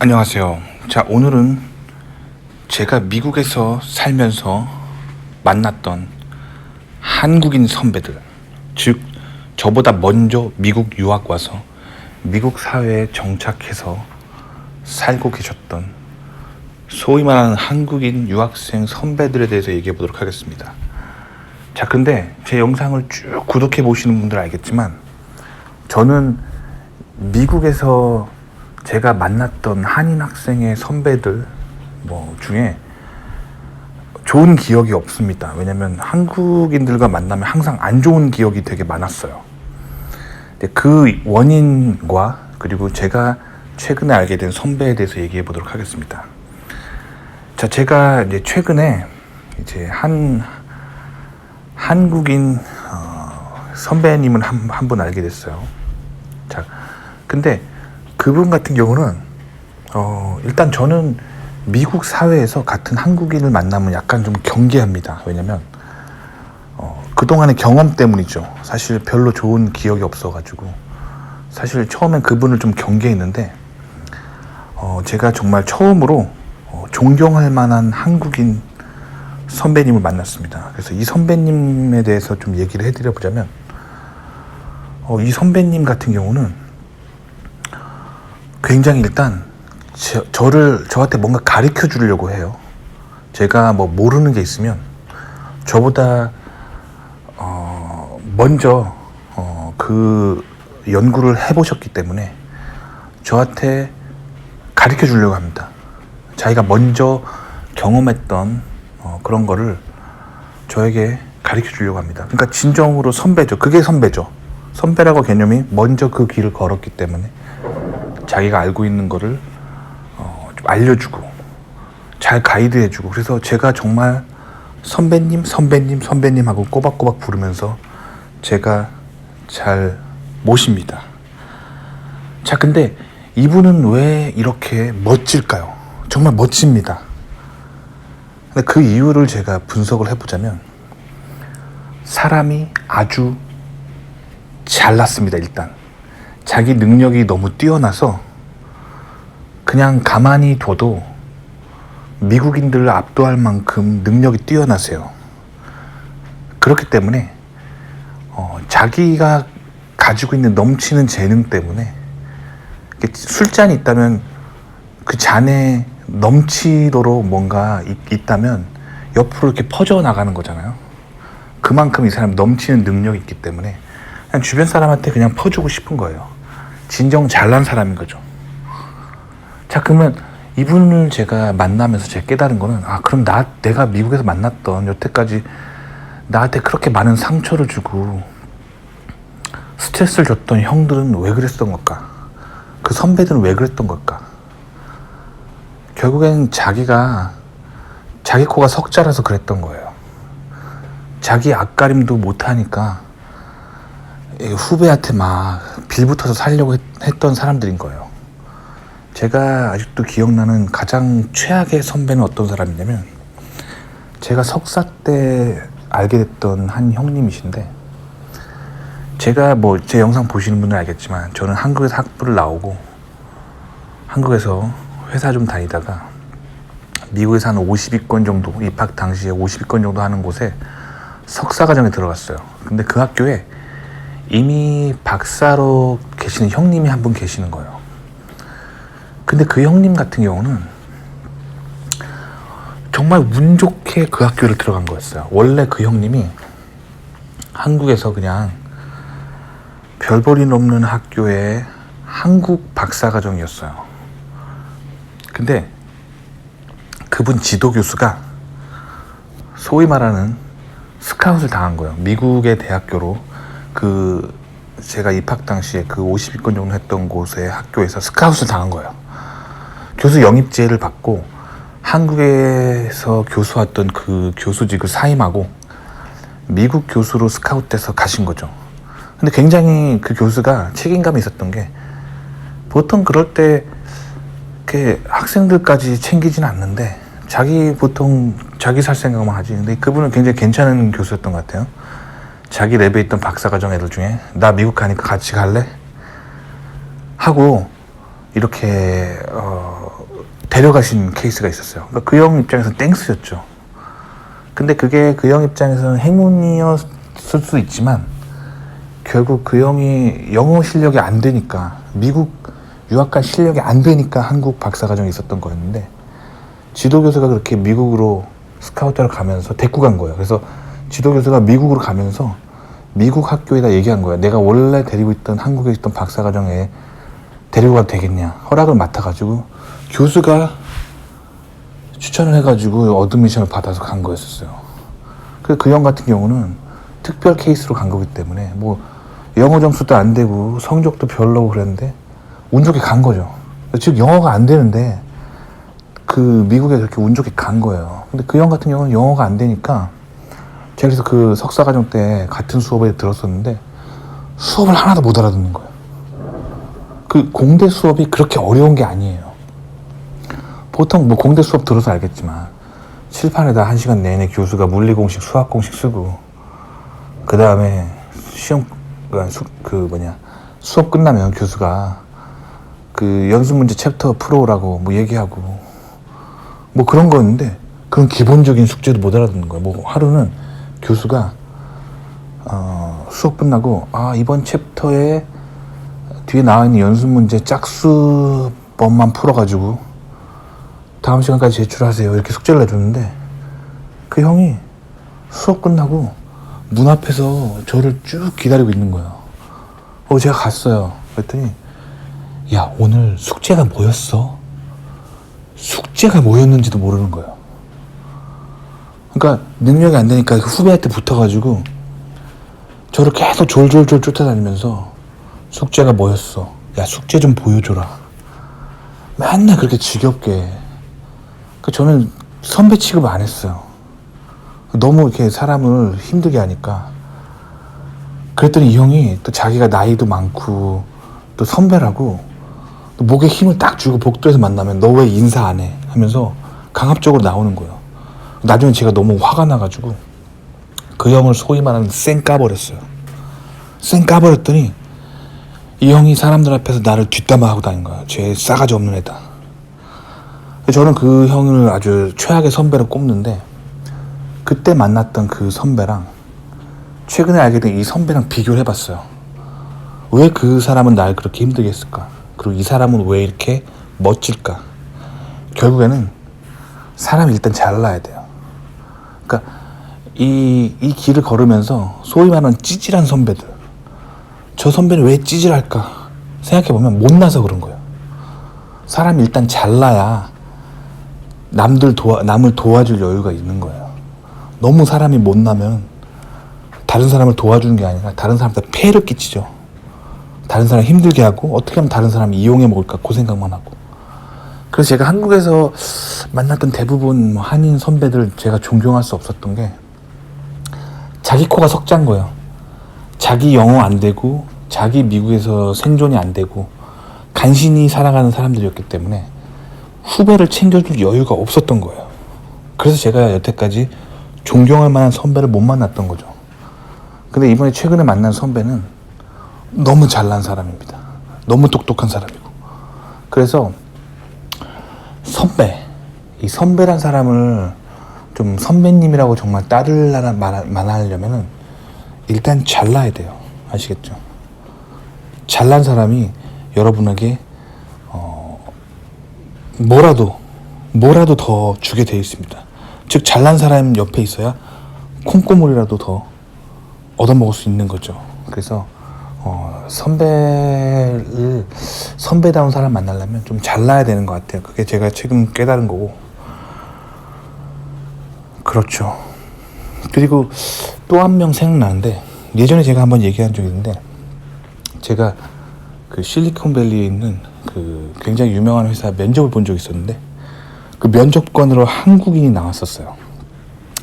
안녕하세요. 자, 오늘은 제가 미국에서 살면서 만났던 한국인 선배들, 즉 저보다 먼저 미국 유학 와서 미국 사회에 정착해서 살고 계셨던 소위 말하는 한국인 유학생 선배들에 대해서 얘기해 보도록 하겠습니다. 자, 근데 제 영상을 쭉 구독해 보시는 분들 알겠지만 저는 미국에서 제가 만났던 한인 학생의 선배들 중에 좋은 기억이 없습니다. 왜냐면 한국인들과 만나면 항상 안 좋은 기억이 되게 많았어요. 그 원인과 그리고 제가 최근에 알게 된 선배에 대해서 얘기해 보도록 하겠습니다. 자, 제가 이제 최근에 이제 한국인 선배님을 한 분 알게 됐어요. 자, 근데 그분 같은 경우는 일단 저는 미국 사회에서 같은 한국인을 만나면 약간 좀 경계합니다. 왜냐면 그동안의 경험 때문이죠. 사실 별로 좋은 기억이 없어가지고 사실 처음엔 그분을 좀 경계했는데 제가 정말 처음으로 존경할 만한 한국인 선배님을 만났습니다. 그래서 이 선배님에 대해서 좀 얘기를 해드려 보자면 이 선배님 같은 경우는 굉장히 일단 저한테 뭔가 가르쳐 주려고 해요. 제가 모르는 게 있으면 저보다 먼저 그 연구를 해보셨기 때문에 저한테 가르쳐 주려고 합니다. 자기가 먼저 경험했던 그런 거를 저에게 가르쳐 주려고 합니다. 그러니까 진정으로 선배죠. 그게 선배죠. 선배라고 개념이 먼저 그 길을 걸었기 때문에 자기가 알고 있는 거를 좀 알려주고 잘 가이드해주고, 그래서 제가 정말 선배님 하고 꼬박꼬박 부르면서 제가 잘 모십니다. 자, 근데 이분은 왜 이렇게 멋질까요? 정말 멋집니다. 근데 그 이유를 제가 분석을 해보자면 사람이 아주 잘났습니다. 일단 자기 능력이 너무 뛰어나서 그냥 가만히 둬도 미국인들을 압도할 만큼 능력이 뛰어나세요. 그렇기 때문에 자기가 가지고 있는 넘치는 재능 때문에 술잔이 있다면 그 잔에 넘치도록 뭔가 있다면 옆으로 이렇게 퍼져나가는 거잖아요. 그만큼 이 사람이 넘치는 능력이 있기 때문에 그냥 주변 사람한테 그냥 퍼주고 싶은 거예요. 진정 잘난 사람인 거죠. 자, 그러면 이분을 제가 만나면서 제가 깨달은 거는 그럼 내가 미국에서 만났던 여태까지 나한테 그렇게 많은 상처를 주고 스트레스를 줬던 형들은 왜 그랬던 걸까? 그 선배들은 왜 그랬던 걸까? 결국엔 자기 코가 석자라서 그랬던 거예요. 자기 앞가림도 못하니까 후배한테 막 빌붙어서 살려고 했던 사람들인 거예요. 제가 아직도 기억나는 가장 최악의 선배는 어떤 사람이냐면 제가 석사 때 알게 됐던 한 형님이신데, 제가 제 영상 보시는 분은 알겠지만 저는 한국에서 학부를 나오고 한국에서 회사 좀 다니다가 미국에서 한 50위권 정도, 입학 당시에 50위권 정도 하는 곳에 석사과정에 들어갔어요. 근데 그 학교에 이미 박사로 계시는 형님이 한 분 계시는 거예요. 근데 그 형님 같은 경우는 정말 운 좋게 그 학교를 들어간 거였어요. 원래 그 형님이 한국에서 그냥 별 볼 일 없는 학교의 한국 박사과정이었어요. 근데 그분 지도 교수가 소위 말하는 스카웃을 당한 거예요. 미국의 대학교로 제가 입학 당시에 그 50위권 정도 했던 곳의 학교에서 스카웃을 당한 거예요. 교수 영입제를 받고 한국에서 교수했던 그 교수직을 사임하고 미국 교수로 스카웃돼서 가신 거죠. 근데 굉장히 그 교수가 책임감이 있었던 게, 보통 그럴 때 이렇게 학생들까지 챙기지는 않는데 보통 자기 살 생각만 하지. 근데 그분은 굉장히 괜찮은 교수였던 것 같아요. 자기 랩에 있던 박사과정 애들 중에 나 미국 가니까 같이 갈래? 하고 이렇게 데려가신 케이스가 있었어요. 그러니까 그 형 입장에서는 땡스였죠. 근데 그게 그 형 입장에서는 행운이었을 수 있지만 결국 그 형이 영어 실력이 안 되니까, 미국 유학간 실력이 안 되니까 한국 박사과정에 있었던 거였는데, 지도교수가 그렇게 미국으로 스카우트를 가면서 데리고 간 거예요. 그래서 지도교수가 미국으로 가면서 미국 학교에다 얘기한 거예요. 내가 원래 데리고 있던 한국에 있던 박사과정에 데리고 가도 되겠냐, 허락을 맡아가지고 교수가 추천을 해가지고 어드미션을 받아서 간 거였어요. 그래서 그 형 같은 경우는 특별 케이스로 간 거기 때문에 뭐 영어 점수도 안 되고 성적도 별로고 그랬는데 운 좋게 간 거죠. 즉 영어가 안 되는데 그 미국에 그렇게 운 좋게 간 거예요. 근데 그 형 같은 경우는 영어가 안 되니까, 제가 그래서 그 석사과정 때 같은 수업에 들었었는데 수업을 하나도 못 알아듣는 거예요. 그 공대 수업이 그렇게 어려운 게 아니에요. 보통 뭐 공대 수업 들어서 알겠지만 칠판에다 1시간 내내 교수가 물리 공식, 수학 공식 쓰고, 그 다음에 시험 수업 끝나면 교수가 그 연습 문제 챕터 풀어오라고 뭐 얘기하고 뭐 그런 거였는데, 그런 기본적인 숙제도 못 알아듣는 거예요. 뭐 하루는 교수가 수업 끝나고 이번 챕터에 뒤에 나와 있는 연습 문제 짝수법만 풀어가지고 다음 시간까지 제출하세요, 이렇게 숙제를 내줬는데, 그 형이 수업 끝나고 문 앞에서 저를 쭉 기다리고 있는 거예요. 제가 갔어요. 그랬더니 야, 오늘 숙제가 뭐였어? 숙제가 뭐였는지도 모르는 거예요. 그러니까 능력이 안 되니까 후배한테 붙어가지고 저를 계속 졸졸졸 쫓아다니면서 숙제가 뭐였어? 야, 숙제 좀 보여줘라. 맨날 그렇게 지겹게. 저는 선배 취급을 안 했어요. 너무 이렇게 사람을 힘들게 하니까. 그랬더니 이 형이 또 자기가 나이도 많고 또 선배라고 또 목에 힘을 딱 주고 복도에서 만나면 너 왜 인사 안 해? 하면서 강압적으로 나오는 거예요. 나중에 제가 너무 화가 나가지고 그 형을 소위 말하는 쌩 까버렸어요. 쌩 까버렸더니 이 형이 사람들 앞에서 나를 뒷담화하고 다닌 거야. 쟤 싸가지 없는 애다. 저는 그 형을 아주 최악의 선배로 꼽는데, 그때 만났던 그 선배랑 최근에 알게 된 이 선배랑 비교를 해봤어요. 왜 그 사람은 날 그렇게 힘들게 했을까? 그리고 이 사람은 왜 이렇게 멋질까? 결국에는 사람이 일단 잘나야 돼요. 그러니까 이 길을 걸으면서 소위 말하는 찌질한 선배들, 저 선배는 왜 찌질할까 생각해보면 못나서 그런 거예요. 사람이 일단 잘나야 남을 도와줄 여유가 있는 거예요. 너무 사람이 못나면 다른 사람을 도와주는 게 아니라 다른 사람한테 폐해를 끼치죠. 다른 사람 힘들게 하고 어떻게 하면 다른 사람이 이용해 먹을까 그 생각만 하고. 그래서 제가 한국에서 만났던 대부분 한인 선배들 제가 존경할 수 없었던 게, 자기 코가 석자인 거예요. 자기 영어 안 되고 자기 미국에서 생존이 안 되고 간신히 살아가는 사람들이었기 때문에 후배를 챙겨줄 여유가 없었던 거예요. 그래서 제가 여태까지 존경할 만한 선배를 못 만났던 거죠. 근데 이번에 최근에 만난 선배는 너무 잘난 사람입니다. 너무 똑똑한 사람이고. 그래서 이 선배란 사람을 좀 선배님이라고 정말 따르려나 만하려면은 일단 잘나야 돼요. 아시겠죠? 잘난 사람이 여러분에게 뭐라도 더 주게 되어 있습니다. 즉 잘난 사람 옆에 있어야 콩고물이라도 더 얻어먹을 수 있는 거죠. 그래서 선배다운 사람 만나려면 좀 잘나야 되는 것 같아요. 그게 제가 최근 깨달은 거고. 그렇죠. 그리고 또 한 명 생각나는데, 예전에 제가 한번 얘기한 적이 있는데, 제가 그 실리콘밸리에 있는 그 굉장히 유명한 회사 면접을 본 적이 있었는데, 그 면접관으로 한국인이 나왔었어요.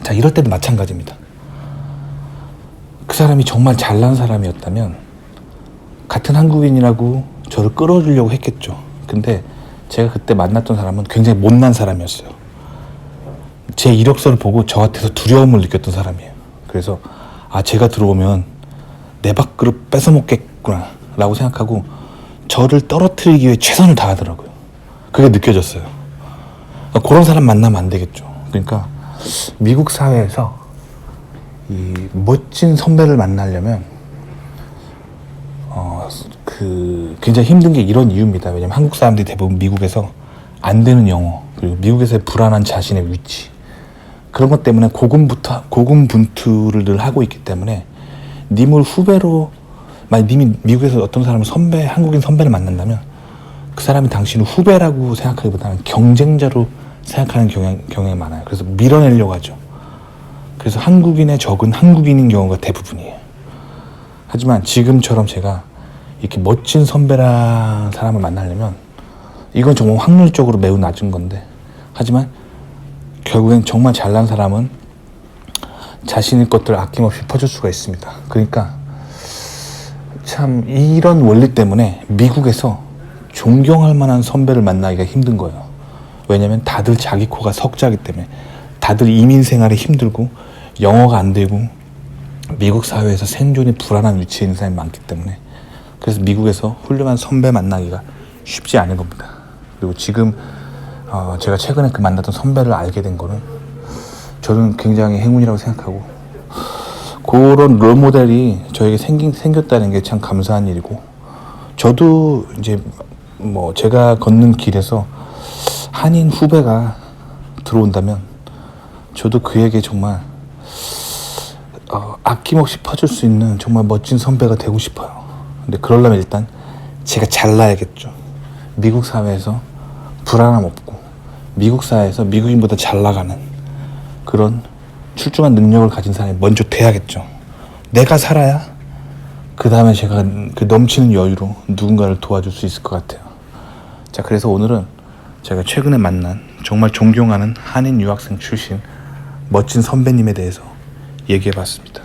자, 이럴 때도 마찬가지입니다. 그 사람이 정말 잘난 사람이었다면 같은 한국인이라고 저를 끌어주려고 했겠죠. 근데 제가 그때 만났던 사람은 굉장히 못난 사람이었어요. 제 이력서를 보고 저한테서 두려움을 느꼈던 사람이에요. 그래서 제가 들어오면 내 밥그릇 뺏어먹겠구나 라고 생각하고 저를 떨어뜨리기 위해 최선을 다하더라고요. 그게 느껴졌어요. 그런 사람 만나면 안 되겠죠. 그러니까 미국 사회에서 이 멋진 선배를 만나려면 굉장히 힘든 게 이런 이유입니다. 왜냐면 한국 사람들이 대부분 미국에서 안 되는 영어, 그리고 미국에서의 불안한 자신의 위치, 그런 것 때문에 고군분투를 늘 하고 있기 때문에 님을 후배로, 만약 님이 미국에서 어떤 사람을 한국인 선배를 만난다면 그 사람이 당신을 후배라고 생각하기보다는 경쟁자로 생각하는 경향이 많아요. 그래서 밀어내려고 하죠. 그래서 한국인의 적은 한국인인 경우가 대부분이에요. 하지만 지금처럼 제가 이렇게 멋진 선배랑 사람을 만나려면 이건 정말 확률적으로 매우 낮은 건데, 하지만 결국엔 정말 잘난 사람은 자신의 것들을 아낌없이 퍼줄 수가 있습니다. 그러니까 참 이런 원리 때문에 미국에서 존경할 만한 선배를 만나기가 힘든 거예요. 왜냐면 다들 자기 코가 석자기 때문에, 다들 이민 생활이 힘들고 영어가 안 되고 미국 사회에서 생존이 불안한 위치에 있는 사람이 많기 때문에, 그래서 미국에서 훌륭한 선배 만나기가 쉽지 않은 겁니다. 그리고 지금 제가 최근에 그 만났던 선배를 알게 된 거는 저는 굉장히 행운이라고 생각하고, 그런 롤모델이 저에게 생겼다는 게 참 감사한 일이고, 저도 이제 제가 걷는 길에서 한인 후배가 들어온다면 저도 그에게 정말 아낌없이 퍼줄 수 있는 정말 멋진 선배가 되고 싶어요. 근데 그러려면 일단 제가 잘나야겠죠. 미국 사회에서 불안함 없고 미국 사회에서 미국인보다 잘 나가는 그런 출중한 능력을 가진 사람이 먼저 돼야겠죠. 내가 살아야 그 다음에 제가 그 넘치는 여유로 누군가를 도와줄 수 있을 것 같아요. 자, 그래서 오늘은 제가 최근에 만난 정말 존경하는 한인 유학생 출신 멋진 선배님에 대해서 얘기해 봤습니다.